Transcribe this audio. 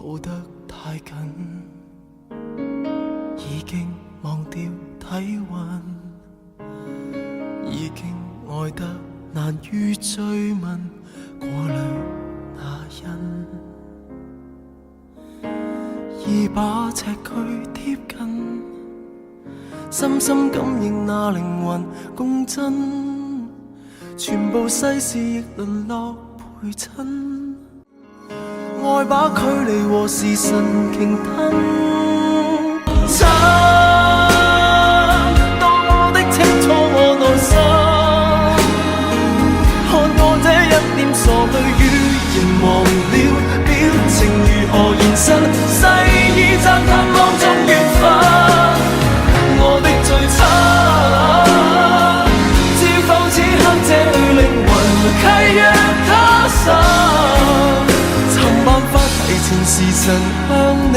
抱得太緊，已經忘掉體溫，已經愛得難於追問過濾那因，已把尺距貼近，深深感應那靈魂共振，全部世事亦淪落陪襯，愛把距離和時辰鯨吞，差多的清楚我內心，看我這一臉傻淚語言忘了表情如何現身，細意讚嘆當中緣分，我的最差知否此刻這對靈魂契約他生，尋辦法提前時辰向你